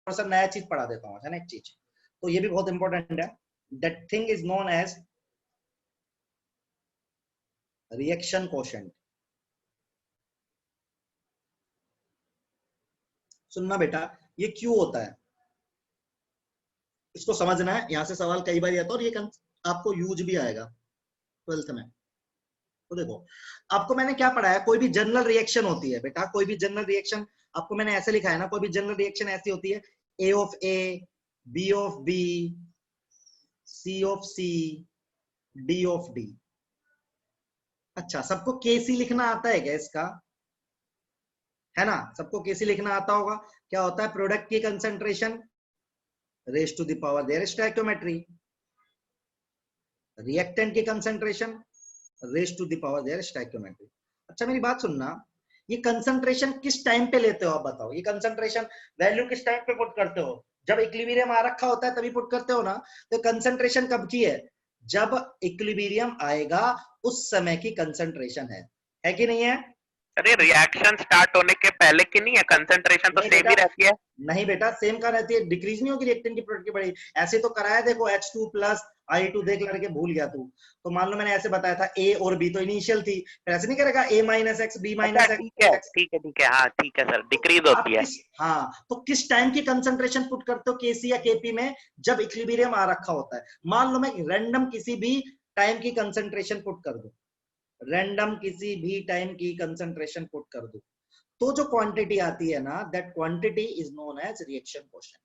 थोड़ा सा नया चीज पढ़ा देता हूँ, है ना एक चीज, तो ये भी बहुत इंपॉर्टेंट है। That thing is known as reaction quotient. सुनना बेटा, ये क्यों होता है इसको समझना है, यहां से सवाल कई बार आता है और ये आपको यूज भी आएगा 12th में। तो देखो, आपको मैंने क्या पढ़ाया, कोई भी जनरल रिएक्शन होती है बेटा, कोई भी जनरल रिएक्शन आपको मैंने ऐसे लिखा है ना, कोई भी जनरल रिएक्शन ऐसी होती है, a of a, b of b, c of c, d of d. अच्छा, सबको केसी लिखना आता है क्या इसका, है ना, सबको केसी लिखना आता होगा। क्या होता है, प्रोडक्ट की concentration raise to the power their stoichiometry, reactant की concentration raise to the power their stoichiometry. अच्छा मेरी बात सुनना, ये कंसंट्रेशन किस टाइम पे लेते हो आप बताओ, ये कंसंट्रेशन वैल्यू किस टाइम पे पुट करते हो, जब इक्विलिब्रियम आ रखा होता है तभी पुट करते हो ना। तो कंसंट्रेशन कब की है, जब इक्विलिब्रियम आएगा उस समय की कंसंट्रेशन है कि नहीं है। अरे रिएक्शन स्टार्ट होने के पहले की नहीं है, कंसंट्रेशन तो सेम ही रहती है। नहीं बेटा, सेम का रहती है, डिक्रीज नहीं होगी रिएक्टेंट की प्रोडक्ट की बढ़ी, ऐसे तो कराया देखो H2 प्लस I2, देख लड़के भूल गया तू, तो मान लो मैंने ऐसे बताया था A और B तो इनिशियल थी, फिर ऐसे नहीं करेगा A minus x, B minus x. ठीक है, हाँ ठीक है सर, डिक्रीज होती है। हाँ, तो किस टाइम की कंसंट्रेशन पुट करते हो केसी या केपी में, जब इक्विलिब्रियम आ रखा होता है। मान लो मैं रैंडम किसी भी टाइम की कंसंट्रेशन पुट कर दूं, रैंडम किसी भी टाइम की कंसंट्रेशन पुट कर दूं, तो जो क्वांटिटी आती है ना, that quantity is known as reaction quotient.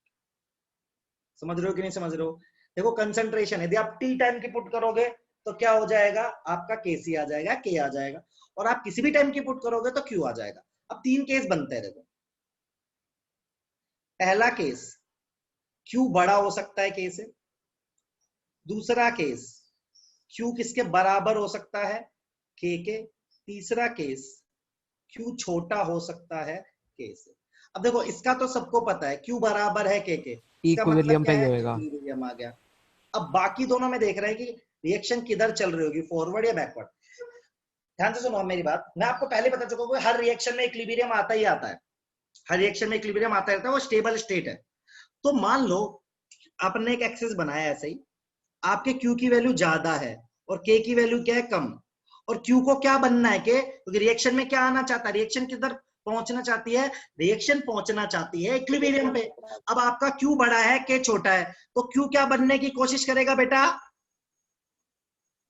समझ रहे हो कि नहीं समझ रहे हो। देखो कंसंट्रेशन यदि आप टी टाइम की पुट करोगे तो क्या हो जाएगा, आपका केसी आ जाएगा, के आ जाएगा, और आप किसी भी टाइम की पुट करोगे तो क्यू आ जाएगा। अब 3 केस बनते हैं देखो। पहला केस, क्यू बड़ा हो सकता है के से। दूसरा केस, क्यू किसके बराबर हो सकता है, के। तीसरा केस, क्यू छोटा हो सकता है के से। अब देखो इसका तो सबको पता है, क्यू बराबर है के, इसका मतलब क्या है, इक्विलिब्रियम आ गया। अब बाकी दोनों में देख रहे हैं कि रिएक्शन किधर चल रही होगी, फॉरवर्ड या बैकवर्ड। ध्यान से सुनो मेरी बात, मैं आपको पहले बता चुका हूं हर रिएक्शन में इक्विलिब्रियम आता ही आता है, हर रिएक्शन में इक्विलिब्रियम आता रहता है, वो स्टेबल स्टेट है। तो मान लो आपने एक एक्सिस बनाया ऐसे ही, आपके क्यू की वैल्यू ज्यादा है और के की वैल्यू क्या है, कम, और क्यू को क्या बनना है, के क्योंकि रिएक्शन में क्या आना चाहता है, रिएक्शन किधर पहुंचना चाहती है, रिएक्शन पहुंचना चाहती है इक्विलिब्रियम पे। अब आपका क्यू बड़ा है, के छोटा है, तो क्यू क्या बनने की कोशिश करेगा बेटा,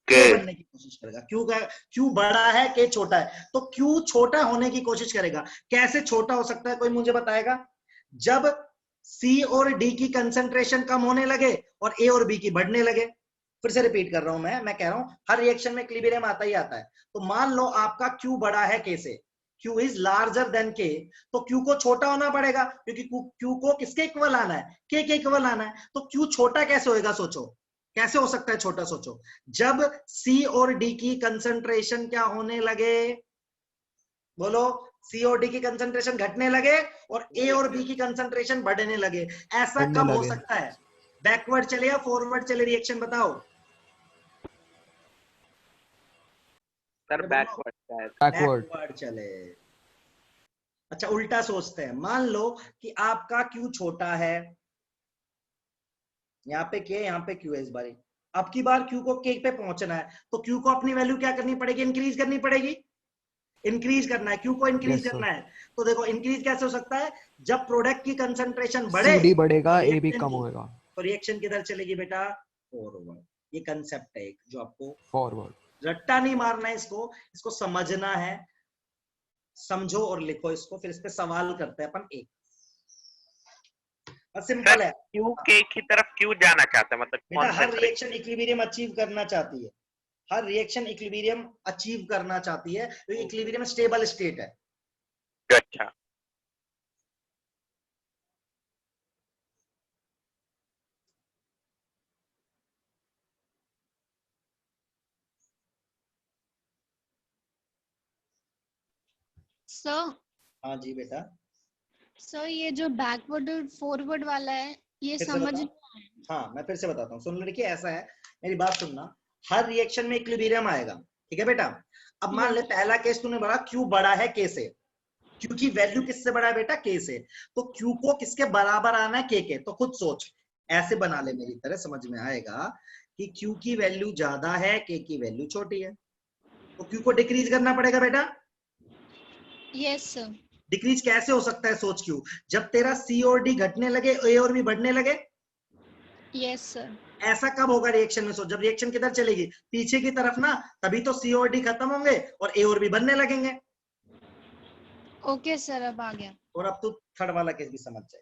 के बनने की कोशिश करेगा। क्यू बड़ा है, के छोटा है, तो क्यू छोटा होने की कोशिश करेगा। कैसे छोटा हो सकता है, कोई मुझे बताएगा। जब सी और डी की कंसंट्रेशन कम होने लगे और ए और बी की बढ़ने लगे। फिर से रिपीट कर रहा हूं, मैं कह रहा हूं हर रिएक्शन में इक्विलिब्रियम आता ही आता है। तो मान लो आपका क्यू बड़ा है के से, क्यू इज लार्जर देन के, तो क्यू को छोटा होना पड़ेगा, क्योंकि क्यू को किसके इक्वल आना है, के इक्वल आना है। तो क्यू छोटा कैसे होएगा, सोचो कैसे हो सकता है छोटा, सोचो। जब सी और डी की कंसंट्रेशन क्या होने लगे, बोलो, सी और डी की कंसंट्रेशन घटने लगे और ए और बी की कंसंट्रेशन बढ़ने लगे। ऐसा कब हो सकता है, बैकवर्ड चले या फॉरवर्ड चले, रिएक्शन बताओ। सर बैकवर्ड चले। अच्छा उल्टा सोचते हैं, मान लो कि आपका क्यू छोटा है, यहाँ पे के, यहाँ पे क्यू है इस बारी। अब की बार क्यू को के पे पहुंचना है, तो क्यू को अपनी वैल्यू क्या करनी पड़ेगी, इंक्रीज करनी पड़ेगी, इंक्रीज करना है, क्यू को इंक्रीज करना है। तो देखो इंक्रीज कैसे हो सकता है, जब प्रोडक्ट की कंसंट्रेशन बढ़े, CD बढ़ेगा, ए भी कम होगा, तो रिएक्शन किधर चलेगी बेटा, फॉरवर्ड। ये कंसेप्ट है एक जो आपको फॉरवर्ड, रट्टा नहीं मारना है, इसको समझना है। समझो और लिखो इसको, फिर इस पे सवाल करते हैं अपन एक। सिंपल है, क्यू के की तरफ क्यों जाना चाहता है, मतलब बेटा हर रिएक्शन इक्विलिब्रियम अचीव करना चाहती है, हर रिएक्शन इक्विलिब्रियम अचीव करना चाहती है, तो इक्विलिब्रियम स्टेबल स्टेट है। अच्छा सर। हाँ जी बेटा। सर ये जो बैकवर्ड और फॉरवर्ड वाला है, ये समझ नहीं आया। हाँ मैं फिर से बताता हूँ, सुन लो, देखिए ऐसा है, मेरी बात सुनना, हर रिएक्शन में इक्विलिब्रियम आएगा, ठीक है बेटा। अब मान ले पहला केस तूने बोला क्यू बड़ा है के से, Q की वैल्यू किससे बड़ा है बेटा? K से। तो Q को किसके बराबर आना है? K के। तो खुद सोच, ऐसे बना ले, मेरी तरह समझ में आएगा कि Q की वैल्यू ज्यादा है, K की वैल्यू छोटी है, तो Q को डिक्रीज करना पड़ेगा बेटा। Yes sir. डिक्रीज कैसे हो सकता है? सोच Q, जब तेरा C और D घटने लगे, A और B बढ़ने लगे। Yes sir. ऐसा कब होगा रिएक्शन में? सोच, जब रिएक्शन किधर चलेगी? पीछे की तरफ ना, तभी तो C और D खत्म होंगे और A और B बनने लगेंगे। ओके सर, अब आ गया। और अब तू थर्ड वाला केस भी समझ जाए।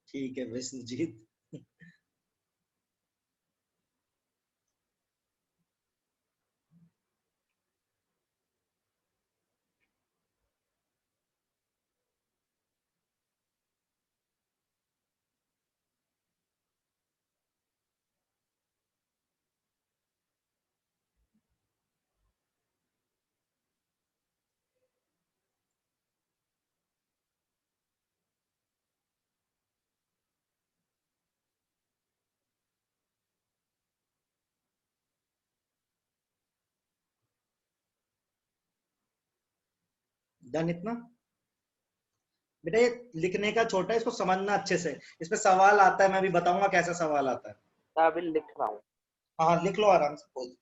ठीक है विष्णुजीत। डन इतना? बेटा ये लिखने का छोटा है, इसको समझना अच्छे से। इस पे सवाल आता है, मैं भी बताऊंगा कैसा सवाल आता है। अभी लिख रहा हूँ। हाँ लिख लो आराम से, कोई।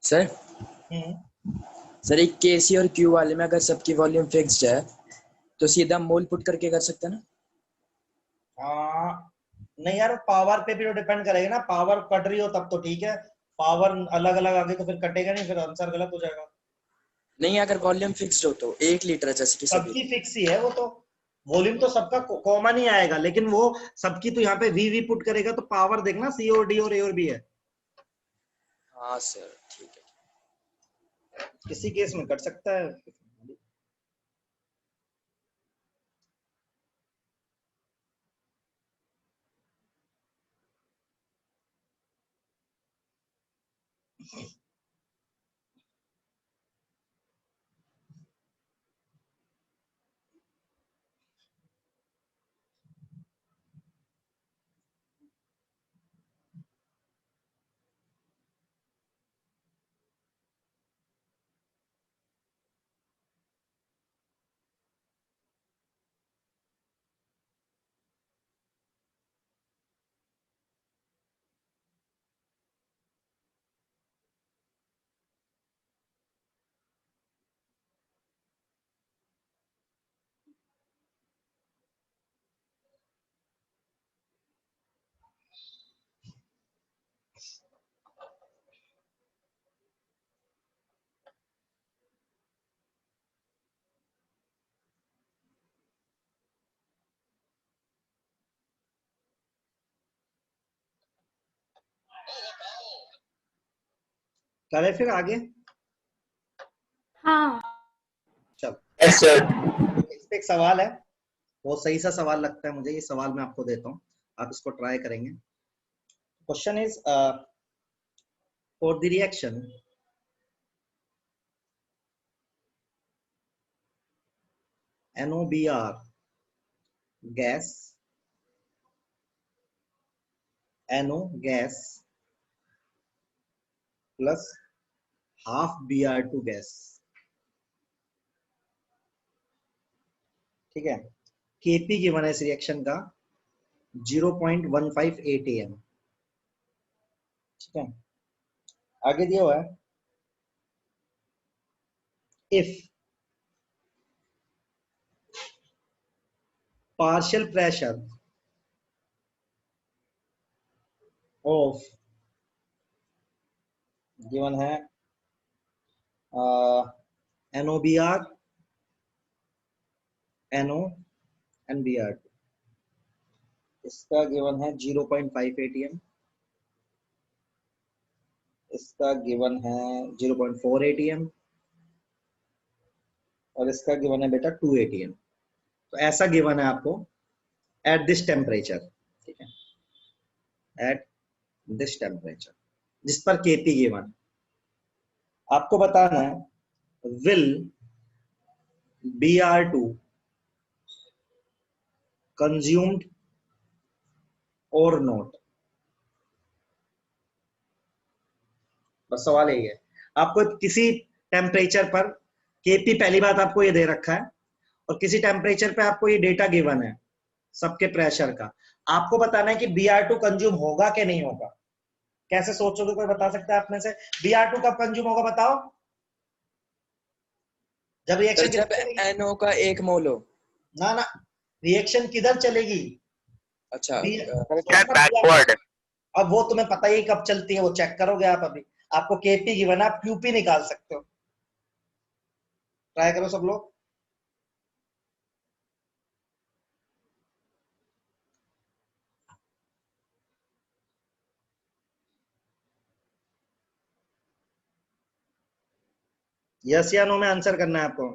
सर हम्म। सर एक केसी और क्यू वाले में अगर सबकी वॉल्यूम फिक्स्ड है तो सीधा मोल पुट करके कर सकते हैं ना? हाँ नहीं यार, पावर पे भी तो डिपेंड करेगा ना। पावर कट रही हो तब तो ठीक है, पावर अलग अलग आ गई तो फिर कटेगा नहीं, फिर आंसर गलत हो जाएगा। नहीं, अगर वॉल्यूम फिक्स्ड हो तो 1 लीटर है जैसे कि सभी। सबकी फिक्स ही है वो तो, वॉल्यूम तो सबका कॉमन ही आएगा, लेकिन वो सबकी तो यहाँ पे वी पुट करेगा तो पावर देखना, सी और डी और ए और बी है। हाँ सर ठीक है। किसी केस में कट सकता है। करे फिर आगे। हाँ चल, यस सर। इस पे एक सवाल है, बहुत सही सा सवाल लगता है मुझे, ये सवाल मैं आपको देता हूँ, आप इसको ट्राई करेंगे। Question is for the reaction NOBr gas, NO gas plus half Br2 gas. ठीक है, Kp गिवन है इस रिएक्शन का 0.158 am। ठीक है, आगे दिया हुआ है if partial pressure of given है NOBr, NO and Br2, इसका गिवन है 0.58 am, इसका गिवन है 0.48 am और इसका गिवन है बेटा 280 am। तो ऐसा गिवन है आपको एट दिस टेम्परेचर। ठीक है, एट दिस टेम्परेचर जिस पर Kp गिवन, आपको बताना है विल Br2 कंज्यूम्ड और नॉट। बस सवाल यही है, आपको किसी टेम्परेचर पर Kp पहली बात आपको ये दे रखा है और किसी टेम्परेचर पे आपको ये डेटा गिवन है सबके प्रेशर का, आपको बताना है कि Br2 कंज्यूम होगा कि नहीं होगा। कैसे सोचोगे, कोई बता सकता है आप में से? Br2 कब कंज्यूम होगा बताओ? जब रिएक्शन जब NO का 1 मोल हो। ना ना, रिएक्शन किधर चलेगी? अच्छा बैकवर्ड। अब वो तुम्हें पता ही कब चलती है, वो चेक करोगे आप। अभी आपको Kp गिवन है, आप Qp निकाल सकते हो, ट्राई करो सब लोग। यस या नो में आंसर करना है आपको।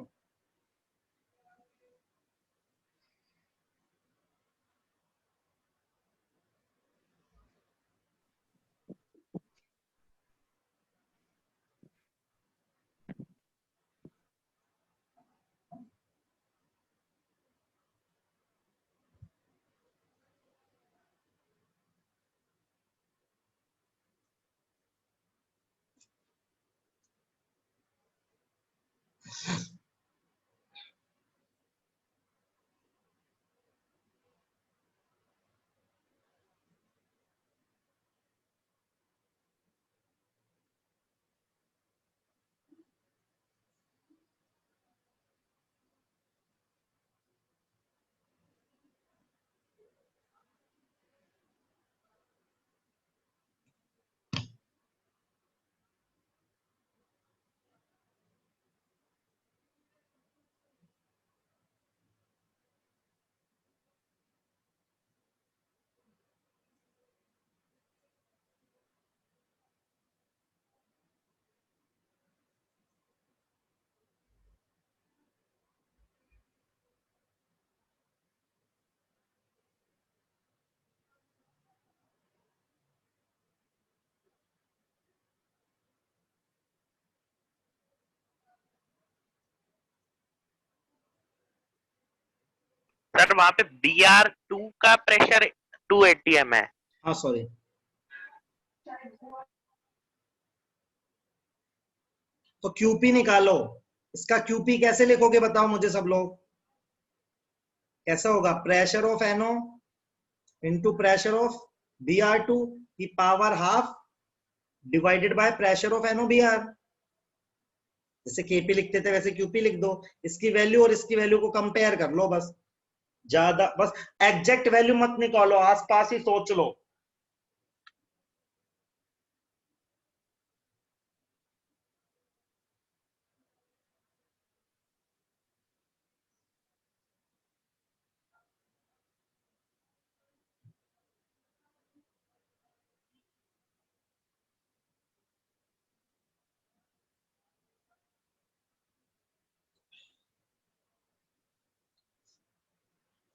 सर वहां पे Br2 का प्रेशर 280 m है। हाँ सॉरी, तो Qp निकालो। इसका Qp कैसे लिखोगे बताओ मुझे सब लोग? कैसा होगा? Pressure of NO into pressure of Br2 की power half divided by pressure of NOBr। जैसे Kp लिखते थे वैसे Qp लिख दो। इसकी वैल्यू और इसकी वैल्यू को कंपेयर कर लो बस, ज्यादा बस एग्जैक्ट वैल्यू मत निकालो, आसपास ही सोच लो।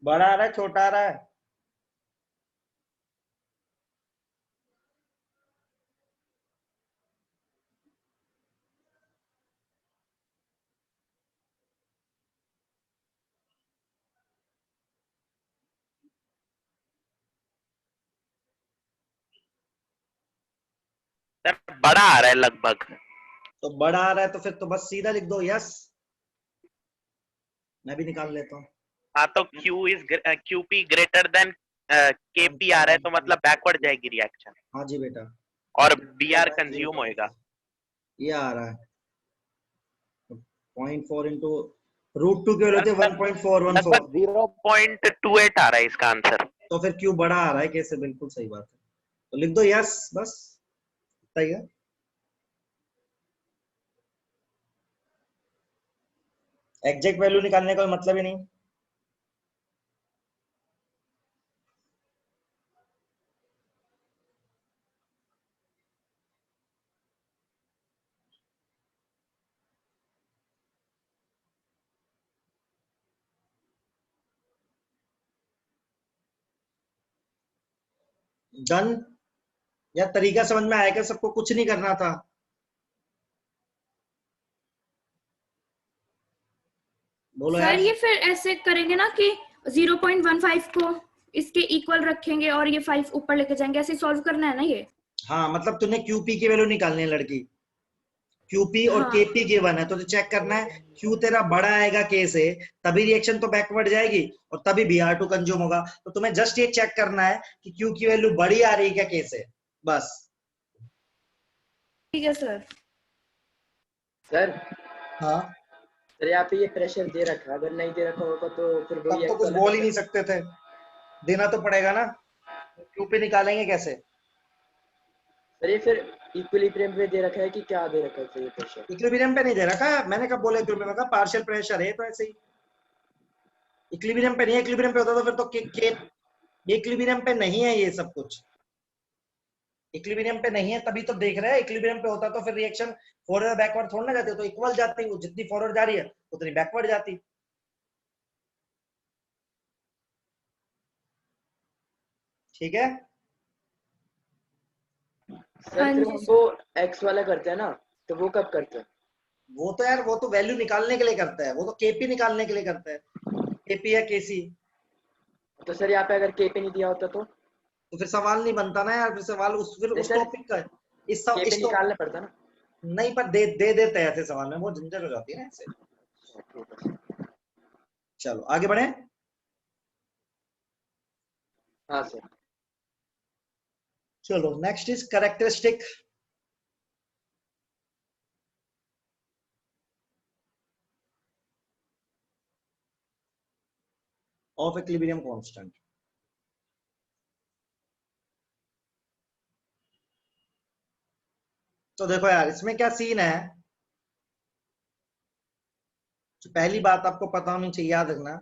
बड़ा आ रहा है छोटा आ रहा है? सर बड़ा आ रहा है लगभग। तो बड़ा आ रहा है तो फिर तो बस सीधा लिख दो यस। मैं भी निकाल लेता हूँ। हाँ तो QP ग्रेटर देन KP आ रहा है तो मतलब बैकवर्ड जाएगी रिएक्शन हाँ जी बेटा, और BR कंज्यूम होएगा। ये आ रहा है 0.4 इंटू √2 के वैल्यू थे 1.414, लगभग 0.28 आ रहा है इसका आंसर। तो फिर क्यू बड़ा आ रहा है कैसे? बिल्कुल सही बात है, तो लिख दो यस बस, सही है। एग्जैक्ट वैल्यू निकालने का मतलब ही नहीं। डन? या तरीका समझ में आएगा सबको? कुछ नहीं करना था। बोलो सर यार। ये फिर ऐसे करेंगे ना कि 0.15 को इसके इक्वल रखेंगे और ये 5 ऊपर लेके जाएंगे, ऐसे सॉल्व करना है ना ये? हाँ मतलब तूने क्यूपी की वैल्यू निकालनी है लड़की, क्यूपी और हाँ। केपी गिवन है तो चेक करना है क्यू तेरा बड़ा आएगा के से, तभी रिएक्शन तो बैकवर्ड जाएगी और तभी Br2 कंज्यूम होगा। तो तुम्हें जस्ट ये चेक करना है कि क्यू की वैल्यू बड़ी आ रही है क्या के से, बस। ठीक है सर। सर हाँ सर यहाँ पे ये प्रेशर दे रखा है, अगर नहीं दे रखा होगा तो फिर तब वही तो कुछ बोल ही नहीं सकते थे, देना तो पड़ेगा ना, क्यूपी निकालेंगे कैसे? सर ये फिर इक्विलिब्रियम पे दे रखा है कि क्या दे रखा है सर ये प्रेशर? इक्विलिब्रियम पे नहीं दे रखा, मैंने कब बोला इक्विलिब्रियम? में कहा पार्शियल प्रेशर है, तो ऐसे ही इक्विलिब्रियम पे नहीं है। इक्विलिब्रियम पे होता तो फिर तो के इक्विलिब्रियम पे नहीं है ये सब कुछ, इक्विलिब्रियम पे नहीं है तभी तो देख रहे हैं। इक्विलिब्रियम पे होता तो फिर रिएक्शन फॉरवर्ड बैकवर्ड थोड़ा ना जाती, तो इक्वल जाती, वो जितनी फॉरवर्ड जा रही है उतनी बैकवर्ड जाती। ठीक है। सर फिर हम वो एक्स वाला करते हैं ना, तो वो कब करते हैं? वो तो यार वो तो वैल्यू निकालने के लिए करता है, वो तो केपी निकालने के लिए करता है, केपी या केसी। तो सर यहाँ पे अगर के पे नहीं दिया होता तो फिर सवाल नहीं बनता ना यार, फिर सवाल उस सर टॉपिक का है। के पे निकालना पड़ता ना। नहीं पर दे देते हैं ऐसे सवाल में, वो झंझट हो जाती है ना ऐसे। चलो आगे बढ़े। हाँ सर। चलो next is characteristic of equilibrium constant. तो देखो यार इसमें क्या सीन है, तो पहली बात आपको पता होनी चाहिए, याद रखना,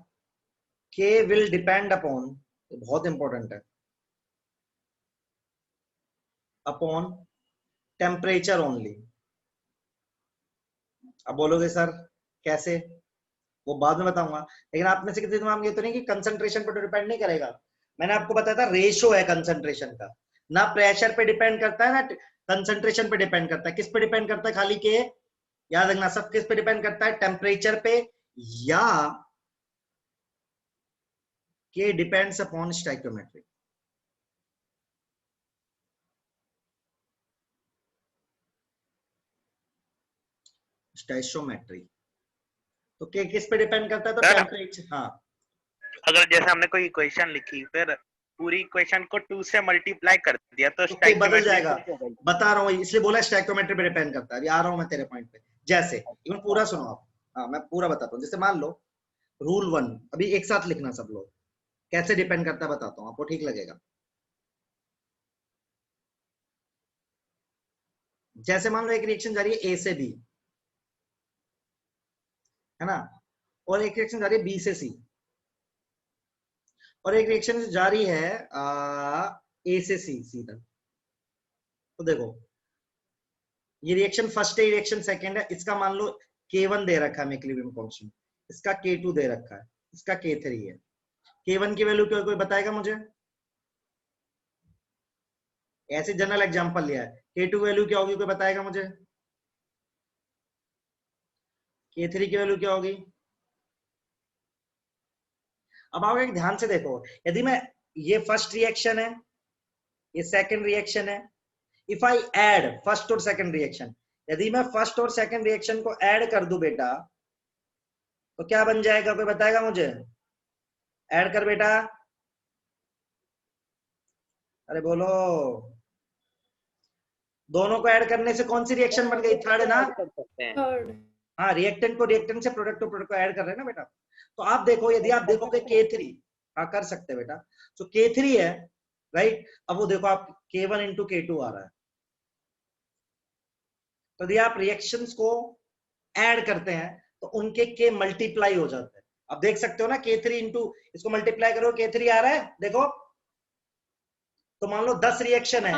के विल डिपेंड अपॉन, बहुत इंपॉर्टेंट है, अपॉन टेम्परेचर ओनली। अब बोलोगे सर कैसे, वो बाद में बताऊंगा, लेकिन आप में से कितने दिमाग में ये तो नहीं कि कंसंट्रेशन पर तो डिपेंड नहीं करेगा। मैंने आपको बताया था रेशो है कंसंट्रेशन का, ना प्रेशर पे डिपेंड करता है ना कंसंट्रेशन पे डिपेंड करता है। किस पे डिपेंड करता है? खाली के, याद रखना सब किस पे डिपेंड करता है? टेम्परेचर पे, या के डिपेंड्स अपॉन स्टोइकियोमेट्री। स्टोइकियोमेट्री तो के किस पे डिपेंड करता है? तो टेम्परेचर। हाँ अगर जैसे हमने कोई इक्वेशन लिखी फिर पूरी इक्वेशन को 2 से मल्टीप्लाई कर दिया तो तो के बदल स्टोइकियोमेट्री जाएगा, बता रहा हूँ इसलिए बोला स्टोइकियोमेट्री पे डिपेंड करता है। अभी आ रहा हूँ मैं तेरे पॉइंट पे। जैसे इवन पूरा सुनो आप, हाँ मैं पूरा बताता हूँ। जैसे मान लो रूल 1, अभी एक साथ लिखना सब लोग, कैसे डिपेंड करता है बताता हूँ आपको, ठीक लगेगा। जैसे मान लो एक रिएक्शन जा रही है ए से बी, है ना, और एक रिएक्शन जा रही है बी से सी, और एक रिएक्शन जा रही है ए से सी तक। तो देखो ये रिएक्शन फर्स्ट है, रिएक्शन सेकंड है, इसका मान लो K1 दे रखा है इक्विलिब्रियम कांस्टेंट, इसका K2 दे रखा है, इसका K3 है। K1 की वैल्यू क्या, कोई बताएगा मुझे? ऐसे जनरल एग्जांपल लिया है। K2 वैल्यू क्या होगी, कोई बताएगा मुझे? K3 की वैल्यू क्या होगी? अब आप एक ध्यान से देखो, यदि मैं, ये फर्स्ट रिएक्शन है, ये सेकंड रिएक्शन है, इफ आई ऐड फर्स्ट और सेकंड रिएक्शन, यदि मैं फर्स्ट और सेकंड रिएक्शन को ऐड कर दूं बेटा, तो क्या बन जाएगा, कोई बताएगा मुझे? ऐड कर बेटा, अरे बोलो। दोनों को ऐड करने से कौन सी रिएक्शन बन गई? थर्ड ना? कर सकते हैं। थर्ड। हाँ, रिएक्टेंट को रिएक्टेंट से, प्रोडक्ट को प्रोडक्ट को ऐड कर रहे हैं ना बेटा। तो आप देखो, यदि आप देखोगे K3, हाँ कर सकते हैं बेटा, तो K3 है, राइट। अब वो देखो आप K1 इंटू K2 आ रहा है, तो यदि आप रिएक्शंस को ऐड करते हैं तो उनके K मल्टीप्लाई हो जाते हैं। अब देख सकते हो ना, K3 इंटू इसको मल्टीप्लाई करो, K3 आ रहा है, देखो। तो मान लो 10 रिएक्शन है,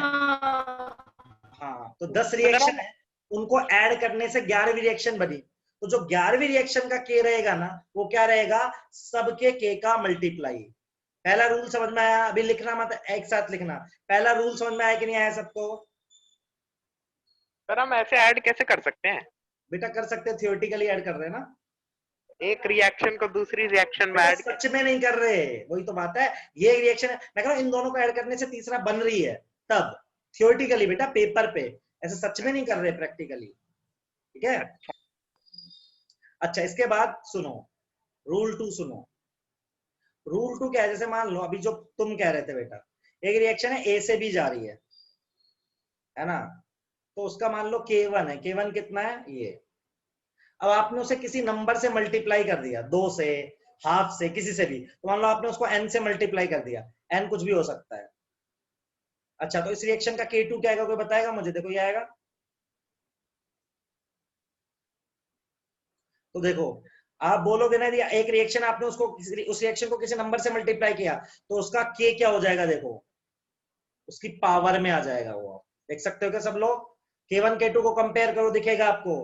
हाँ, तो 10 रिएक्शन है, उनको ऐड करने से 11वीं रिएक्शन बनी। तो जो 11वीं रिएक्शन का K रहेगा ना, वो क्या रहेगा? सबके K का मल्टीप्लाई। पहला रूल समझ में आया? अभी लिखना मत, एक साथ लिखना। पहला रूल समझ में आया कि नहीं आया सबको? सर हम ऐसे ऐड कैसे कर सकते हैं? बेटा कर सकते हैं, थियोरेटिकली ऐड कर रहे हैं ना। एक रिएक्शन को दूसरी रिएक्शन में बेटा ऐड सच में नहीं कर रहे, वही तो बात है। ये रिएक्शन है, मैं कह रहा हूं इन दोनों को ऐड करने से तीसरा बन रही है, तब थियोरेटिकली बेटा, पेपर पे, ऐसे सच में नहीं कर रहे, प्रैक्टिकली। ठीक है? अच्छा, इसके बाद सुनो, रूल 2 सुनो। रूल 2 क्या है? जैसे मान लो अभी जो तुम कह रहे थे बेटा, एक रिएक्शन है A से B जा रही है ना, तो उसका मान लो K1 है। K1 कितना है? ये। अब आपने उसे किसी नंबर से मल्टीप्लाई कर दिया, 2 से, हाफ से, किसी से भी, तो मान लो आपने उसको n से मल्टीप्लाई कर दिया, n कुछ भी हो सकता है। अच्छा, तो इस रिएक्शन का K2 क्या आएगा, कोई बताएगा मुझे? देखो ये आएगा, तो देखो आप बोलोगे ना, एक रिएक्शन आपने उसको उस रिएक्शन को किसी नंबर से मल्टीप्लाई किया, तो उसका K क्या हो जाएगा? देखो उसकी पावर में आ जाएगा वो। आप देख सकते हो क्या सब लोग? K1 K2 को कंपेयर करो, दिखेगा आपको?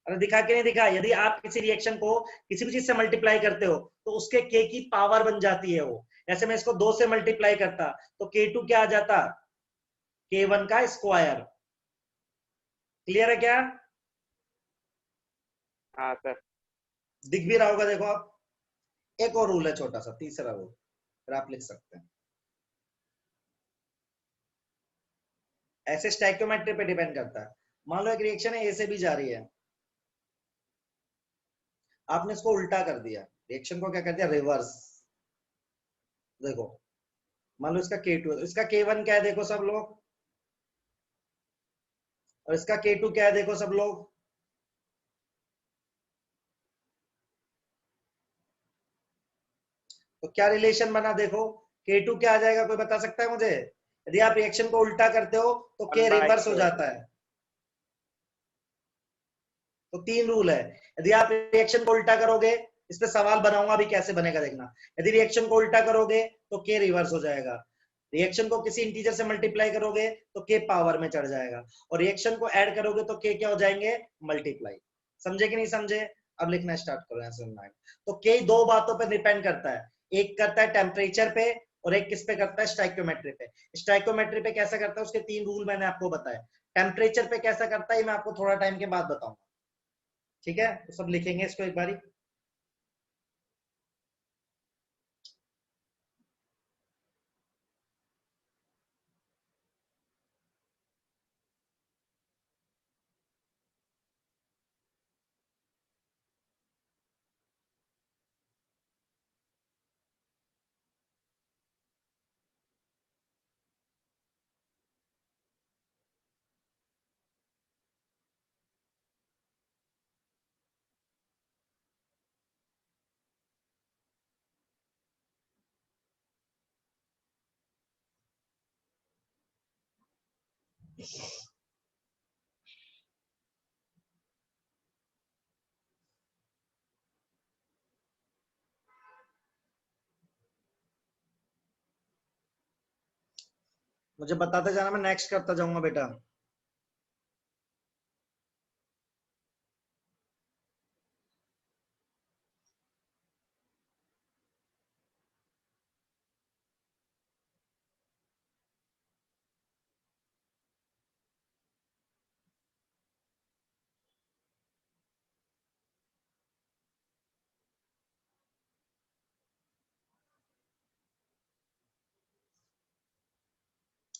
अरे दिखा के नहीं दिखा? यदि आप किसी रिएक्शन को किसी भी चीज से मल्टीप्लाई करते हो तो उसके K की पावर बन जाती है वो। ऐसे मैं इसको 2 से मल्टीप्लाई करता तो K2 क्या आ जाता? K1 का स्क्वायर। क्लियर है क्या? हाँ सर। दिख भी रहा होगा, देखो आप। एक और रूल है छोटा सा, तीसरा रूल, फिर आप लिख सकते हैं। ऐसे स्टैइक्योमेट्री पे डिपेंड करता है। मान लो एक रिएक्शन है, A से B जा रही है, आपने इसको उल्टा कर दिया, रिएक्शन को क्या कर दिया? रिवर्स। देखो मान लो इसका K2 है, तो इसका K1 क्या है देखो सब लोग, और इसका K2 क्या है देखो सब लोग। तो क्या रिलेशन बना देखो, K2 क्या आ जाएगा, कोई बता सकता है मुझे? यदि आप रिएक्शन को उल्टा करते हो तो K रिवर्स हो जाता है। तो 3 रूल है। यदि आप रिएक्शन को उल्टा करोगे, इस पे सवाल बनाऊंगा अभी कैसे बनेगा, देखना। यदि रिएक्शन को उल्टा करोगे तो K रिवर्स हो जाएगा, रिएक्शन को किसी इंटीजर से मल्टीप्लाई करोगे तो K पावर में चढ़ जाएगा, और रिएक्शन को ऐड करोगे तो K क्या हो जाएंगे? मल्टीप्लाई। समझे कि नहीं समझे? अब लिखना स्टार्ट करो यहाँ से। तो K 2 बातों पर डिपेंड करता है, एक करता है टेम्परेचर पे, और एक किस पे करता है? स्टाइक्योमेट्री पे। स्टाइक्योमेट्री पे कैसा करता है, उसके 3 रूल मैंने आपको बताया। टेम्परेचर पे कैसा करता है, मैं आपको थोड़ा टाइम के बाद बताऊंगा। ठीक है, तो सब लिखेंगे इसको एक बारी। मुझे बताते जाना, मैं नेक्स्ट करता जाऊंगा बेटा।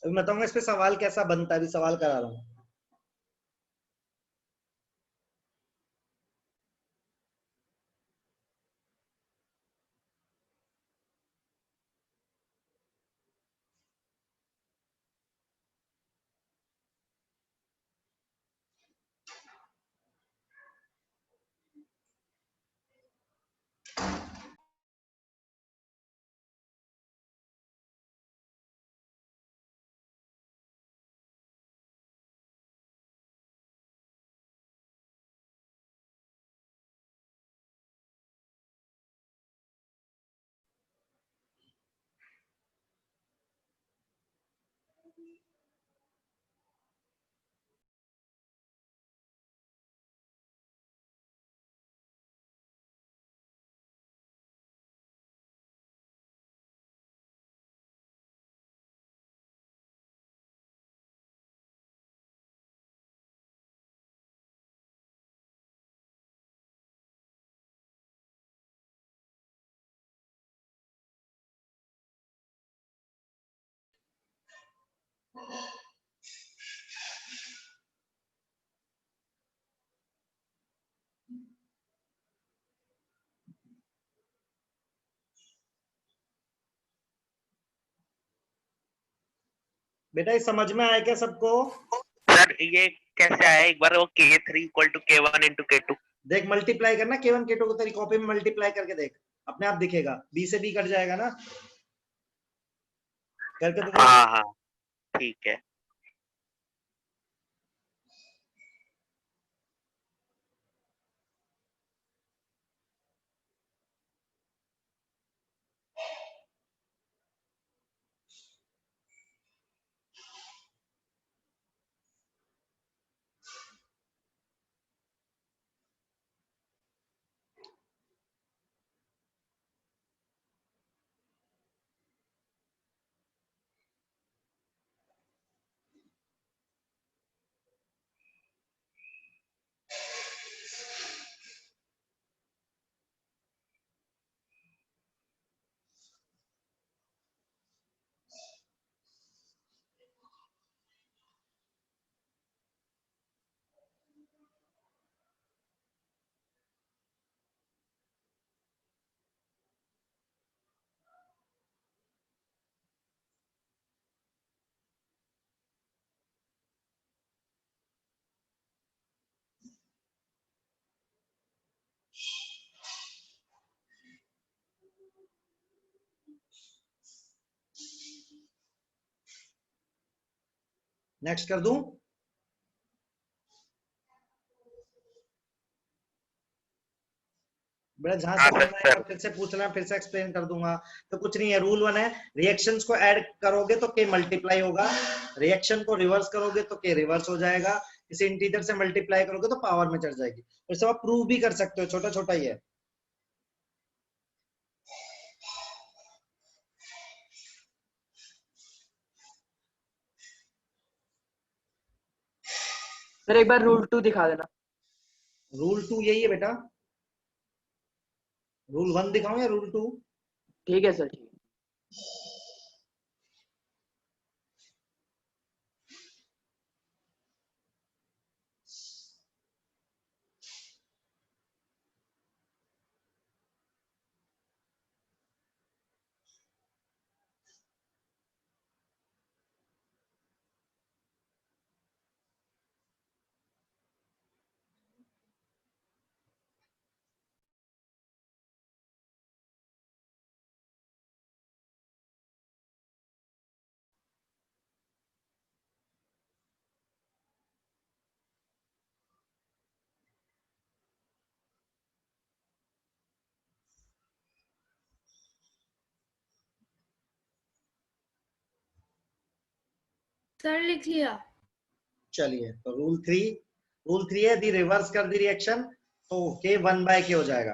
अभी बताऊंगा इस पे सवाल कैसा बनता है, अभी सवाल करा रहा हूँ। बेटा ये समझ में आया क्या सबको? सर ये कैसे आया एक बार, वो K3 equal to K1 into K2? देख मल्टीप्लाई करना K1 K2 को, तेरी कॉपी में मल्टीप्लाई करके देख, अपने आप दिखेगा, B से B कट जाएगा ना, करके तो देख। हाँ हाँ ठीक है। नेक्स्ट कर दूं? बेटा जहां हाँ समझ में आएगा सर। फिर से पूछना, फिर से एक्सप्लेन कर दूंगा। तो कुछ नहीं है, रूल 1 है, रिएक्शंस को ऐड करोगे तो के मल्टीप्लाई होगा, रिएक्शन को रिवर्स करोगे तो के रिवर्स हो जाएगा, किसी इंटीजर से मल्टीप्लाई करोगे तो पावर में चढ़ जाएगी। और सब आप प्रूव भी कर सकते हो, छोटा छोटा ही है। सर एक बार रूल 2 दिखा देना। रूल 2 यही है बेटा, रूल 1 दिखाऊं या रूल 2? ठीक है सर, ठीक है। सर लिख लिया। चलिए तो रूल 3 है, दी रिवर्स कर दी रिएक्शन तो के 1/k हो जाएगा।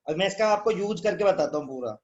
अब मैं इसका आपको यूज करके बताता हूँ पूरा।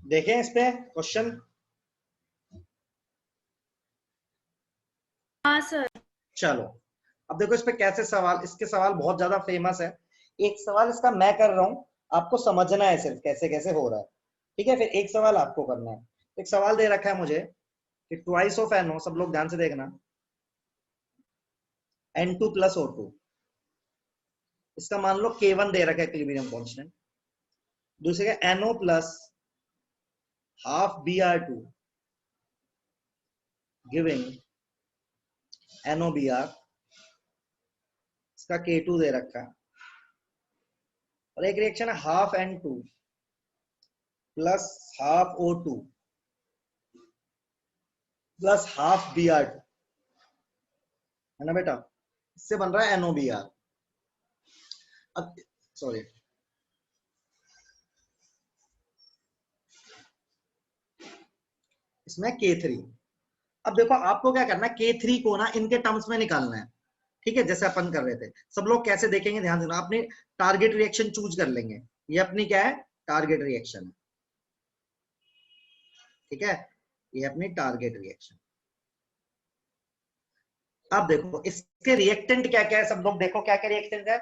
देखें इस पे क्वेश्चन। हाँ सर। चलो अब देखो इस पे कैसे सवाल, इसके सवाल बहुत ज्यादा फेमस है। एक सवाल इसका मैं कर रहा हूं, आपको समझना है सिर्फ कैसे कैसे हो रहा है, ठीक है। फिर एक सवाल आपको करना है। एक सवाल दे रखा है मुझे कि ट्वाइस ऑफ एनओ, सब लोग ध्यान से देखना, N2 प्लस O2, इसका मान लो K1 दे रखा है इक्विलिब्रियम कांस्टेंट। दूसरे का NO plus half Br2 giving NOBr, इसका K2 दे रखा है। और एक रिएक्शन है half N2 plus half O2 plus half Br2, है ना बेटा। इससे बन रहा है NOBr। अब सॉरी, इसमें K3। अब देखो आपको क्या करना है, K3 को ना इनके टर्म्स में निकालना है, ठीक है, जैसे अपन कर रहे थे। सब लोग कैसे देखेंगे ध्यान देना, अपनी टारगेट रिएक्शन चूज कर लेंगे। ये अपनी क्या है, टारगेट रिएक्शन है, ठीक है, ये अपनी टारगेट रिएक्शन। अब देखो इसके रिएक्टेंट क्या क्या है, सब लोग देखो क्या क्या रिएक्टेंट है।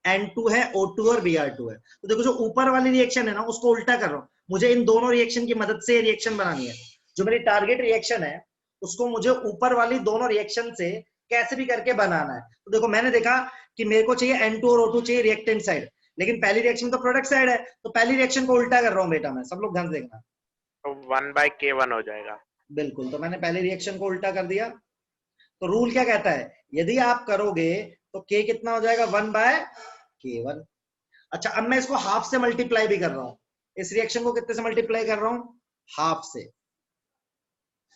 N2 है, O2 और Br2 है। तो देखो जो ऊपर वाली रिएक्शन है ना, उसको उल्टा कर रहा हूं। मुझे इन दोनों रिएक्शन की मदद से रिएक्शन बनानी है। जो मेरी टारगेट रिएक्शन है उसको मुझे ऊपर वाली दोनों रिएक्शन से कैसे भी करके बनाना है। तो देखो मैंने देखा कि मेरे को चाहिए N2 और O2 चाहिए रिएक्टेंट साइड, लेकिन पहली रिएक्शन तो प्रोडक्ट साइड है, तो पहली रिएक्शन को उल्टा कर रहा हूं बेटा मैं। सब लोग ध्यान से देखना। तो 1/K1 हो जाएगा। बिल्कुल, तो मैंने पहली रिएक्शन को उल्टा कर दिया। तो रूल क्या कहता है, यदि आप करोगे तो K कितना हो जाएगा, 1/K1। अच्छा अब मैं इसको हाफ से मल्टीप्लाई भी कर रहा हूं। इस रिएक्शन को कितने से मल्टीप्लाई कर रहा हूं, हाफ से।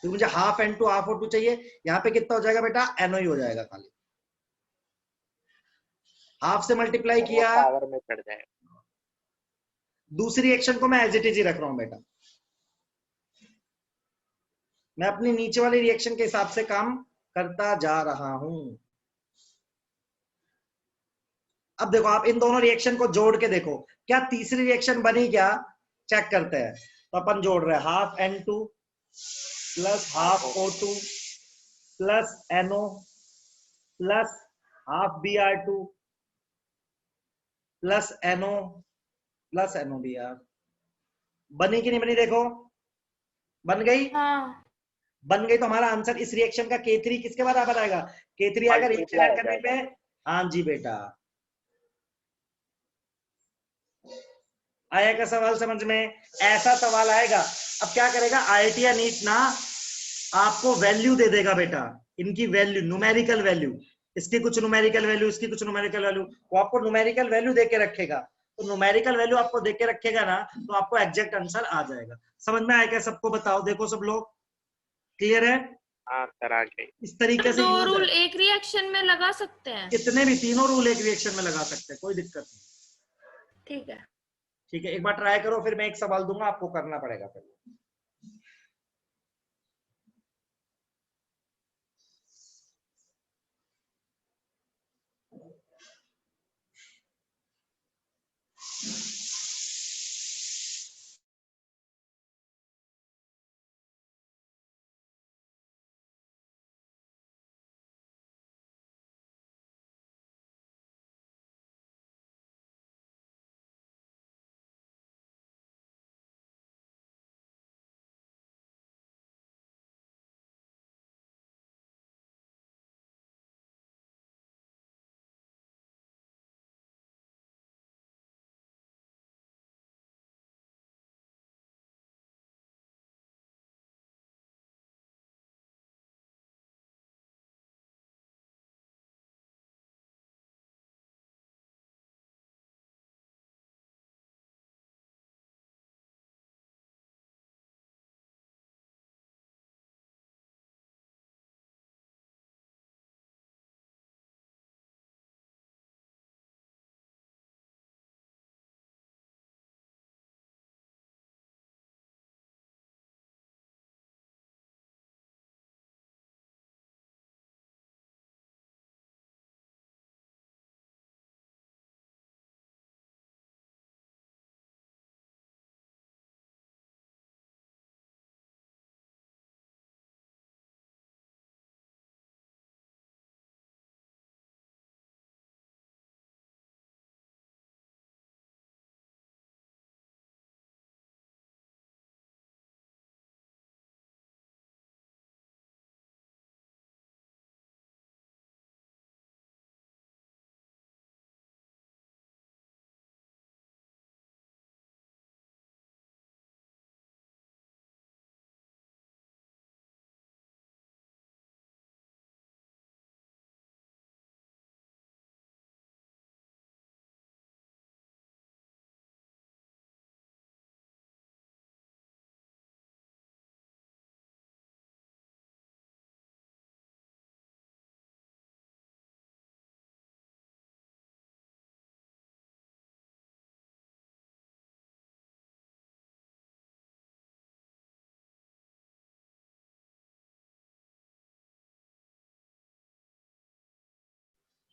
तो मुझे हाफ N2 हाफ O2 चाहिए। यहां पे कितना हो जाएगा बेटा, NO ही हो जाएगा खाली। हाफ से मल्टीप्लाई तो वो किया। पावर में चढ़ जाएगा। दूसरी रिएक्शन को मैं एज इट इज ही रख रहा हूं बेटा। मैं अपनी नीचे वाली रिएक्शन के हिसाब से काम करता जा रहा हूं। अब देखो आप इन दोनों रिएक्शन को जोड़ के देखो, क्या तीसरी रिएक्शन बनी क्या, चेक करते हैं। तो अपन जोड़ रहे हैं half N2 plus half O2 plus NO plus half Br2 plus NO plus NOBr। बनी कि नहीं बनी, देखो बन गई। हाँ। बन गई तो हमारा आंसर इस रिएक्शन का K3 किसके बराबर आएगा, K3 आएगा रिएक्शन Multiply ऐड हो करने पे। जाएगा। हाँ जी बेटा, आया का सवाल समझ में, ऐसा सवाल आएगा। अब क्या करेगा IIT या नीट ना, आपको वैल्यू दे देगा बेटा, इनकी वैल्यू, न्यूमेरिकल वैल्यू, इसकी कुछ न्यूमेरिकल वैल्यू, इसकी कुछ न्यूमेरिकल वैल्यू, वो आपको न्यूमेरिकल वैल्यू देके रखेगा। तो न्यूमेरिकल वैल्यू आपको देके रखेगा ना, तो आपको एग्जैक्ट आंसर आ जाएगा। समझ में आएगा सबको, बताओ देखो सब लोग, क्लियर है। हाँ सर आ गई। इस तरीके से दो यूज रूल है। एक रिएक्शन में लगा सकते हैं। कितने भी तीनों रूल एक रिएक्शन में लगा सकते हैं, कोई दिक्कत नहीं। ठीक है। ठीक है, एक बार ट्राई करो, फिर मैं एक सवाल दूंगा, आपको करना पड़ेगा फिर।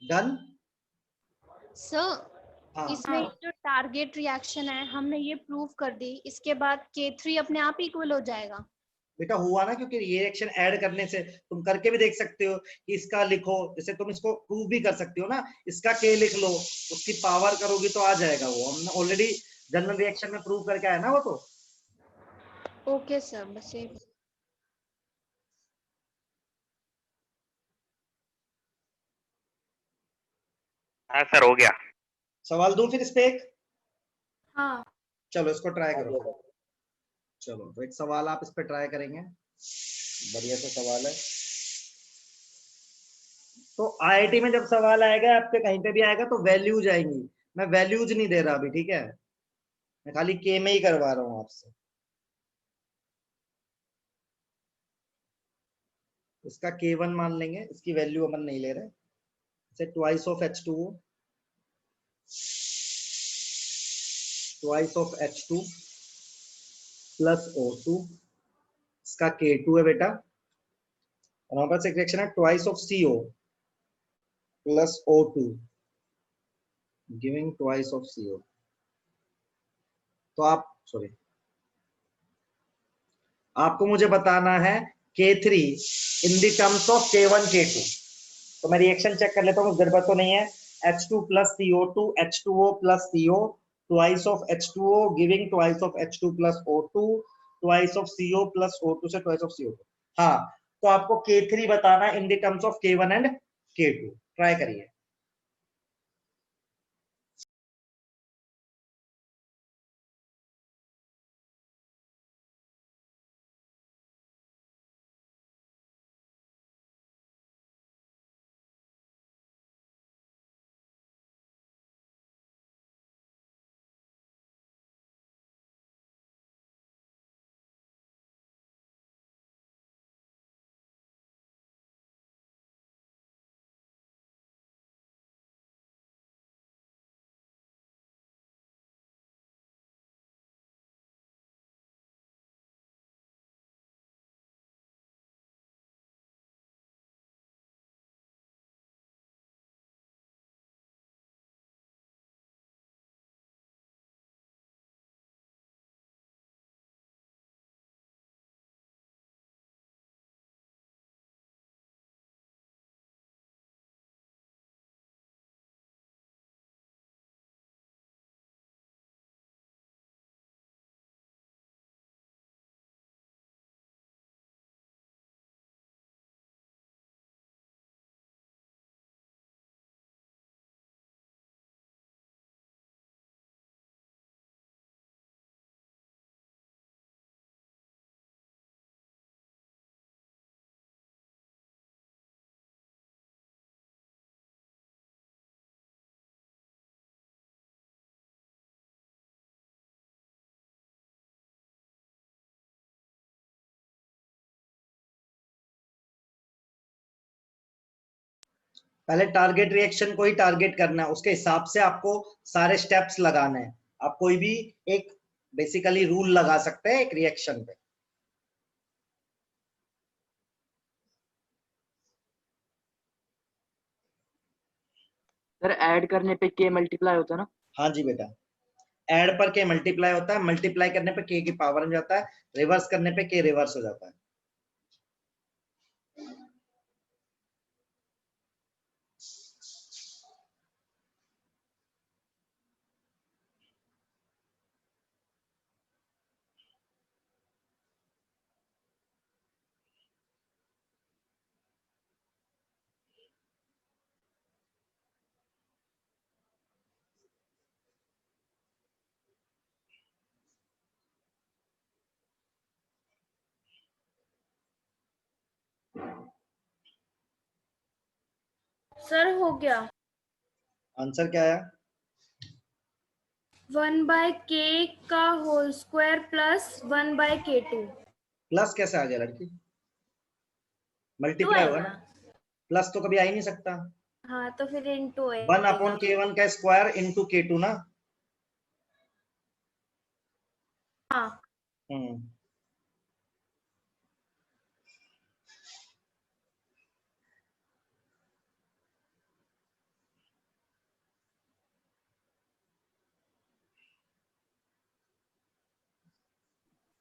डन। सर हाँ इसमें जो टारगेट रिएक्शन है हमने ये प्रूव कर दी, इसके बाद K3 अपने आप इक्वल हो जाएगा। बेटा हुआ ना, क्योंकि ये रिएक्शन ऐड करने से तुम करके भी देख सकते हो कि इसका लिखो, जैसे तुम इसको प्रूव भी कर सकते हो ना, इसका K लिख लो, उसकी पावर करोगी तो आ जाएगा। वो हमने ऑलरेडी जनरल रिएक्शन में प्रूव करके आया ना वो तो। ओके सर, बस ये हाँ सर हो गया। सवाल दूं फिर इस पे एक? हाँ चलो इसको ट्राई करो। चलो तो एक सवाल आप इस पे ट्राई करेंगे, बढ़िया सा सवाल है। तो आईआईटी में जब सवाल आएगा आपके कहीं पे भी आएगा तो वैल्यूज आएंगी। मैं वैल्यूज नहीं दे रहा अभी, ठीक है, मैं खाली के में ही करवा रहा हूं आपसे। इसका K1 मान लेंगे, इसकी वैल्यू अपन नहीं ले रहे। जैसे twice of H2O, twice of H2 plus O2, इसका K2 है बेटा। और हमारे पास एक रिएक्शन है twice of CO plus O2 giving twice of CO। तो आप सॉरी, आपको मुझे बताना है K3 in the terms of K1 K2। तो मैं रिएक्शन चेक कर लेता हूँ, गड़बड़ तो नहीं है। H2 plus CO2, H2O plus CO, twice of H2O giving twice of H2 plus O2, twice of CO plus O2 से twice of CO2। हाँ, तो आपको K3 बताना in the terms of K1 and K2। Try करिए। पहले target reaction को ही target करना है, उसके हिसाब से आपको सारे स्टेप्स लगाने हैं। आप कोई भी एक बेसिकली रूल लगा सकते हैं एक रिएक्शन पे। सर ऐड करने पे K मल्टीप्लाई होता है ना? हाँ जी बेटा, ऐड पर K मल्टीप्लाई होता है, मल्टीप्लाई करने पे K की पावर में जाता है, रिवर्स करने पे K रिवर्स हो जाता है। सर हो गया। आंसर क्या आया? 1/k का whole square plus 1/k2। Plus कैसे आ गया लड़की? तो मल्टीप्लाई होगा आएगा। ना, प्लस तो कभी आ ही नहीं सकता। हाँ तो फिर इनटू 1/K1 का स्क्वायर इंटू K2 ना। हाँ हम्म,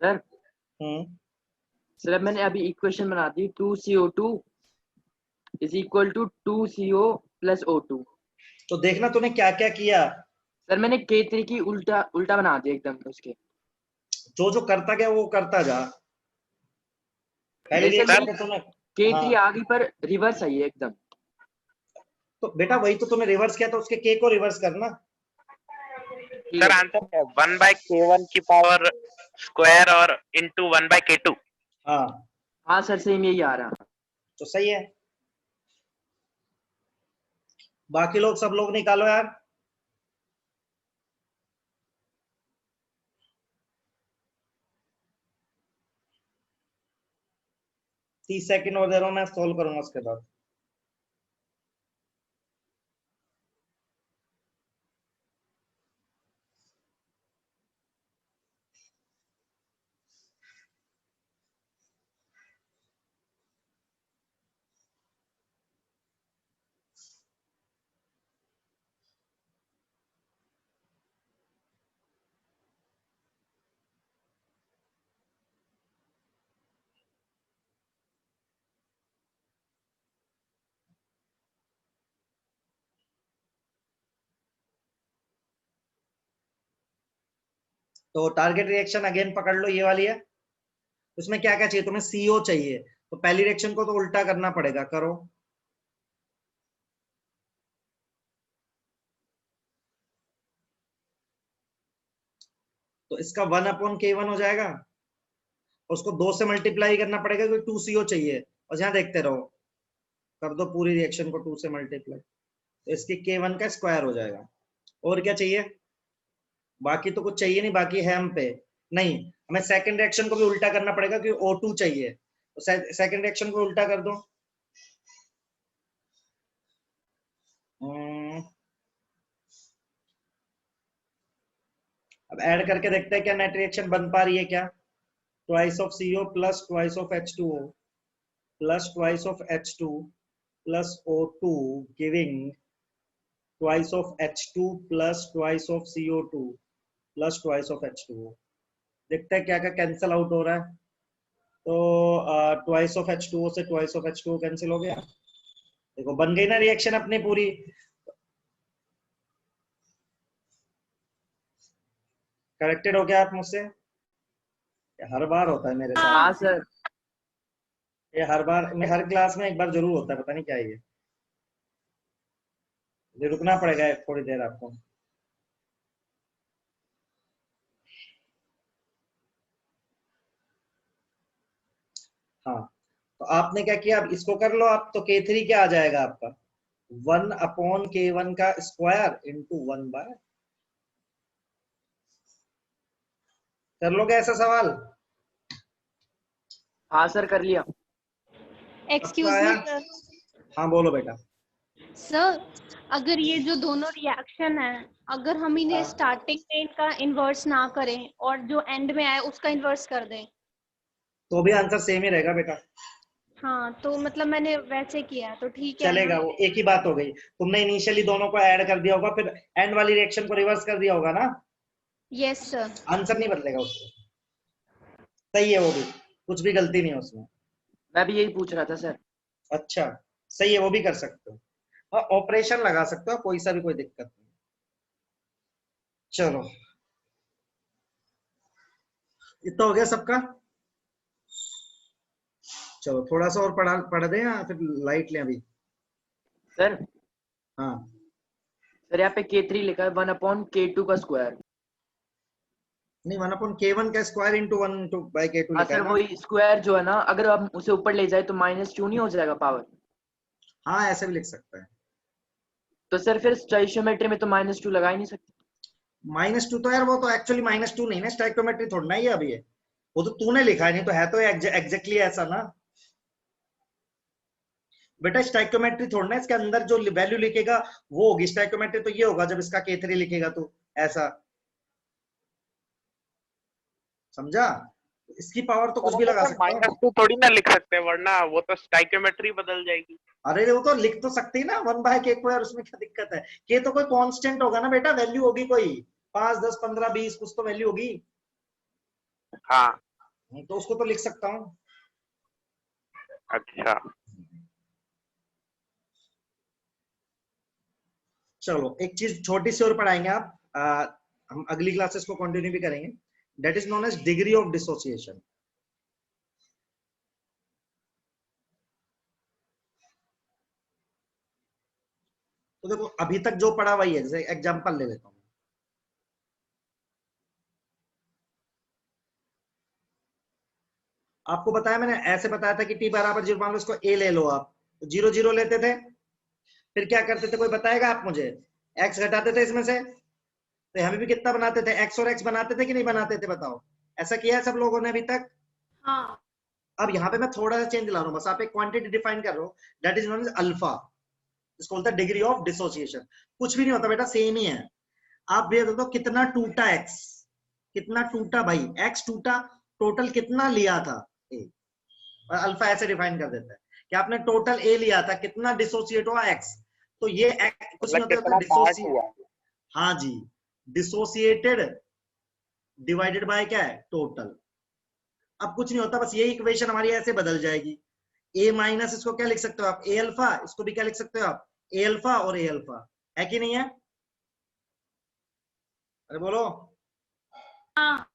सर हम्म सर अब मैंने अभी इक्वेशन बना दी 2CO2 is equal to 2CO plus O2। तो देखना तूने क्या क्या किया। सर मैंने K3 की उल्टा उल्टा बना दिया एकदम उसके। जो जो करता गया वो करता जा। पहली नहीं सर रिएक्शन मेरी में तूने K3 हाँ आ गई पर रिवर्स आई है एकदम। तो बेटा वही तो तूने रिवर्स किया, तो उसके के को रिवर्स करना। ठीक सर है आंसर है 1/K1 की पावर स्क्वायर और इंटू 1/K2। हाँ हाँ सर सेम यही आ रहा। तो सही है। बाकी लोग सब लोग निकालो यार। तीस सेकंड और दे रहा हूं, मैं सॉल्व करूंगा उसके बाद। तो टारगेट रिएक्शन अगेन पकड़ लो, ये वाली है। उसमें क्या क्या चाहिए तुम्हें? सीओ चाहिए, तो पहली रिएक्शन को तो उल्टा करना पड़ेगा, करो। तो इसका 1/K1 हो जाएगा, उसको 2 से मल्टीप्लाई करना पड़ेगा क्योंकि 2CO चाहिए। और यहाँ देखते रहो, कर दो पूरी रिएक्शन को 2 से मल्टीप्लाई, तो इसकी K1 का स्क्वायर हो जाएगा। और क्या चाहिए? बाकी तो कुछ चाहिए नहीं, बाकी है हम पे। नहीं, हमें सेकंड रिएक्शन को भी उल्टा करना पड़ेगा क्योंकि O2 चाहिए, तो सेकंड रिएक्शन को उल्टा कर दो। अब ऐड करके देखते हैं क्या नेट रिएक्शन बन पा रही है क्या। Twice of CO plus twice of H2O plus twice of H2 plus O2 giving twice of H2 plus twice of CO2 plus twice of H2O। देखते हैं क्या क्या कैंसिल आउट हो रहा है। तो ट्वाइस ऑफ H2O से ट्वाइस ऑफ H2O कैंसिल हो गया। देखो बन गई ना रिएक्शन अपनी पूरी। करेक्टेड हो गया आप मुझसे? हर बार होता है मेरे साथ हाँ सर ये, हर बार मैं हर क्लास में एक बार जरूर होता है, पता नहीं क्या है ये रुकना पड़ेगा थोड़ी देर आपको। हाँ तो आपने क्या किया, अब इसको कर लो आप, तो K3 क्या आ जाएगा आपका? 1/K1 का स्क्वायर इंटू 1/। कर लोगे ऐसा सवाल? हाँ सर कर लिया। एक्सक्यूज आया? मी सर। हाँ बोलो बेटा। सर अगर ये जो दोनों रिएक्शन है, अगर हम इन्हें हाँ। स्टार्टिंग में इनका इन्वर्स ना करें और जो एंड में आए उसका इन्वर्स कर दें, तो भी आंसर सेम ही रहेगा बेटा। हाँ तो मतलब मैंने वैसे किया तो ठीक है चलेगा, ना। वो एक ही बात हो गई। तुमने इनिशियली दोनों को ऐड कर दिया होगा, फिर एंड वाली रिएक्शन को रिवर्स कर दिया होगा ना। Yes sir. आंसर नहीं बदलेगा उससे। सही है वो भी, कुछ भी गलती नहीं है उसमें। मैं भी यही पूछ रहा था सर। अच्छा सही है, वो भी कर सकते हो। हाँ ऑपरेशन लगा सकते हो कोई सा भी, कोई दिक्कत नहीं। चलो इतना हो गया सबका। चलो थोड़ा सा और पढ़ दें या फिर लाइट लें अभी? सर हाँ सर यहाँ पे K3 लिखा है 1/K2 का स्क्वायर। नहीं, 1/K1 का स्क्वायर इंटू 1/K2 हाँ लिखा सर है ना। वही स्क्वायर जो है ना, अगर हम उसे ऊपर ले जाए तो -2 नहीं हो जाएगा पावर? हाँ ऐसे भी लिख सकता है। तो सर फिर स्टोइशियोमेट्री में तो -2 लगा ही नहीं सकते। -2 तो यार, वो तो एक्चुअली -2 नहीं ना, स्टोइकियोमेट्री थोड़ा ना ही है अभी ये। वो तो तूने लिखा है, नहीं तो है तो एग्जैक्टली ऐसा ना बेटा। स्टोइकियोमेट्री थोड़ा ना, इसके अंदर जो वैल्यू लिखेगा वो होगी स्टोइकियोमेट्री। तो ये होगा जब इसका K3 लिखेगा तो ऐसा, समझा? इसकी पावर तो कुछ भी लगा सकता हूँ। -2 थोड़ी ना लिख सकते, वरना वो तो स्टाइकियोमेट्री बदल जाएगी। अरे वो तो लिख तो सकते ही ना 1/K2, उसमें क्या दिक्कत है? K तो कोई कांस्टेंट होगा ना बेटा, वैल्यू होगी कोई 5, 10, 15, 20 कुछ तो वैल्यू होगी। हाँ तो उसको तो लिख सकता हूँ। अच्छा, चलो एक चीज छोटी सी और पढ़ाएंगे आप, हम अगली क्लासेस को कंटिन्यू भी करेंगे, that is known as degree of dissociation. तो देखो अभी तक जो पढ़ा वही है, जैसे एग्जांपल ले लेता हूँ। आपको बताया मैंने, ऐसे बताया था कि टी बराबर 0 मान लो, इसको ए ले लो आप, तो 0 0 लेते थे, फिर क्या करते थे, कोई बताएगा आप मुझे? एक्स घटाते थे इसमें से, तो हमें भी कितना बनाते थे, एक्स और एक्स बनाते थे कि नहीं बनाते थे, बताओ। ऐसा किया है सब लोगों ने अभी तक? हाँ। अब यहाँ पे मैं थोड़ा सा चेंज ला रहा हूँ, बस आप एक क्वांटिटी डिफाइन कर रहे हो, that is known as alpha. इसको बोलते हैं डिग्री ऑफ डिसोसिएशन। कुछ भी नहीं होता बेटा, सेम ही है। आप ये दो कितना टूटा एक्स, कितना टूटा भाई एक्स टूटा, टोटल कितना लिया था ए, और अल्फा ऐसे डिफाइन कर देता है कि आपने टोटल ए लिया था, कितना डिसोसिएट हुआ एक्स। तो ये कुछ नहीं मतलब होता, कितना पार्ट डिसोसिएट, हुआ। हाँ जी, डिसोसिएटेड डिवाइडेड बाय क्या है, टोटल। अब कुछ नहीं होता, बस ये इक्वेशन हमारी ऐसे बदल जाएगी। ए माइनस इसको क्या लिख सकते हो आप, ए अल्फा, इसको भी क्या लिख सकते हो आप, ए अल्फा और ए अल्फा, है कि नहीं है? अरे बोलो। हाँ।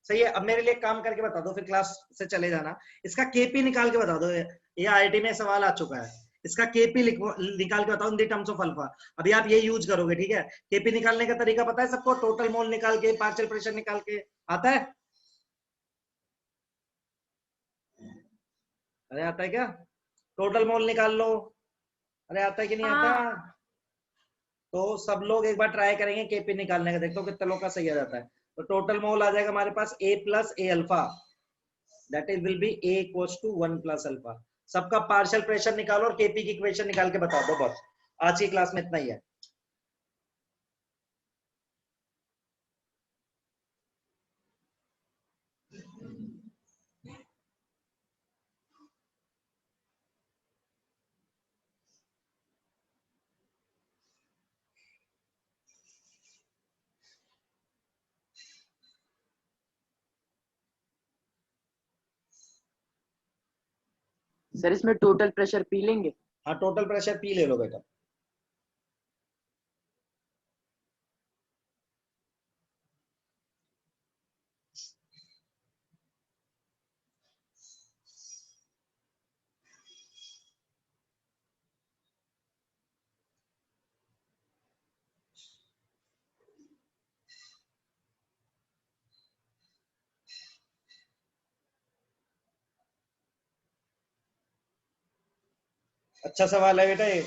सही है। अब मेरे लिए काम करके बता दो, फिर क्लास से चले जाना। इसका केपी निकाल के बता दो, ये आईआईटी में सवाल आ चुका है। इसका केपी निकाल के बताओ in the terms of alpha. अभी आप ये यूज करोगे, ठीक है? केपी निकालने का तरीका पता है सबको? टोटल मोल निकाल के, पार्शियल प्रेशर निकाल के, आता है? अरे आता है क्या? टोटल मोल निकाल लो। अरे आता है कि नहीं आता? हाँ। तो सब लोग एक बार ट्राई करेंगे केपी निकालने का, देखो कितने लोग का सही आ जाता है। तो टोटल मोल आ जाएगा हमारे पास a plus a alpha, that is will be a equals to 1 plus alpha. सबका पार्शियल प्रेशर निकालो और केपी की इक्वेशन निकाल के बता दो, बस आज की क्लास में इतना ही है। सर इसमें टोटल प्रेशर पी लेंगे? हाँ टोटल प्रेशर पी ले लो बेटा। अच्छा सवाल है बेटा ये।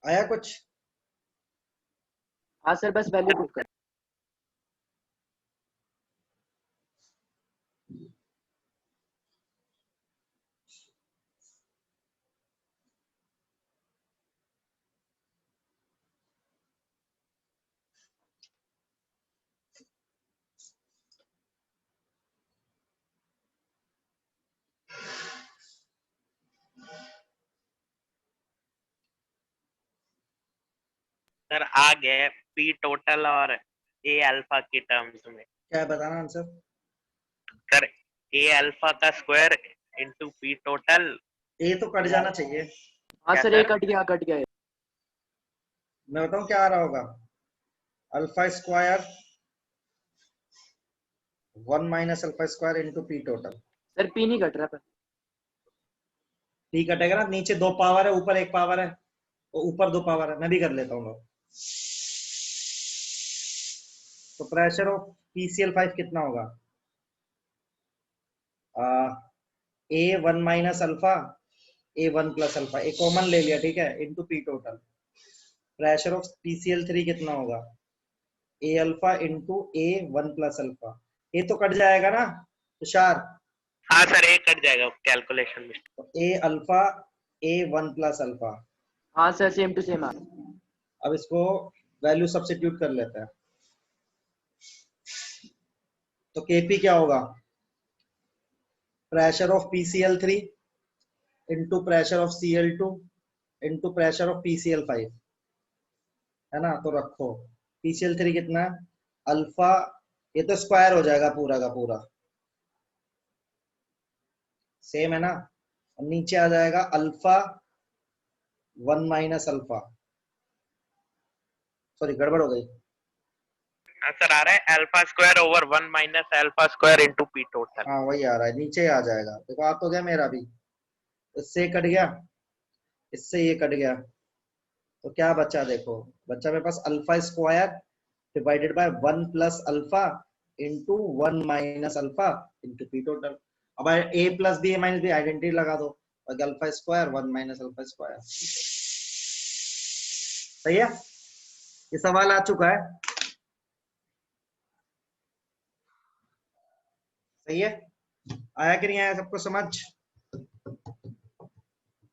आया कुछ? हाँ सर, बस वैल्यू पुट कर। सर आ गया पी टोटल और ए अल्फा के टर्म्स में। क्या है बताना आंसर? सर ए अल्फा का स्क्वायर इनटू पी टोटल। ए तो कट जाना चाहिए। हाँ क्या सर ये सर? कट गया मैं बताऊं क्या आ रहा होगा? Alpha square 1 minus alpha square into P total. Sir P नहीं कट रहा पर पी कटेगा ना, नीचे 2 पावर है, ऊपर 1 पावर है, तो ऊपर 2 पावर है। मैं भी कर लेता हूँ। तो प्रेशर ऑफ PCl5 कितना होगा? ए 1 माइनस अल्फा ए 1 प्लस अल्फा, ए कॉमन ले लिया, ठीक है, into P total. Pressure of PCl3 कितना होगा? ए अल्फा इंटू ए 1 प्लस अल्फा। ए तो कट जाएगा ना तुषार? हाँ सर ए कट जाएगा कैलकुलेशन में। तो ए अल्फा ए 1 प्लस अल्फा। हाँ सर सेम टू सेम अब इसको वैल्यू सब्स्टिट्यूट कर लेते हैं। तो केपी क्या होगा? Pressure of PCl3 into pressure of Cl2 into pressure of PCl5, है ना? तो रखो PCl3 कितना है? अल्फा, ये तो स्क्वायर हो जाएगा पूरा का पूरा, सेम है ना? और नीचे आ जाएगा अल्फा 1 माइनस अल्फा, सॉरी गड़बड़ हो गई। हाँ सर आ रहा है alpha square over 1 minus alpha square into P total. हाँ वही आ रहा है, नीचे आ जाएगा। देखो आ तो गया मेरा भी, इससे कट गया, इससे ये कट गया, तो क्या बचा? देखो बच्चा मेरे पास alpha square divided by 1 plus alpha into 1 minus alpha into P total. अब A plus B A minus B identity लगा दो, और alpha square 1 minus alpha square. सही है, ये सवाल आ चुका है। सही है, आया कि नहीं आया सबको समझ?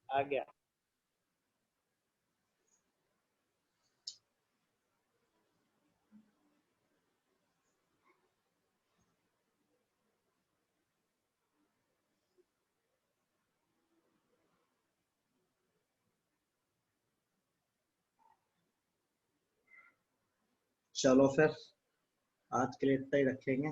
आ गया। चलो फिर आज के लिए इतना ही रखेंगे।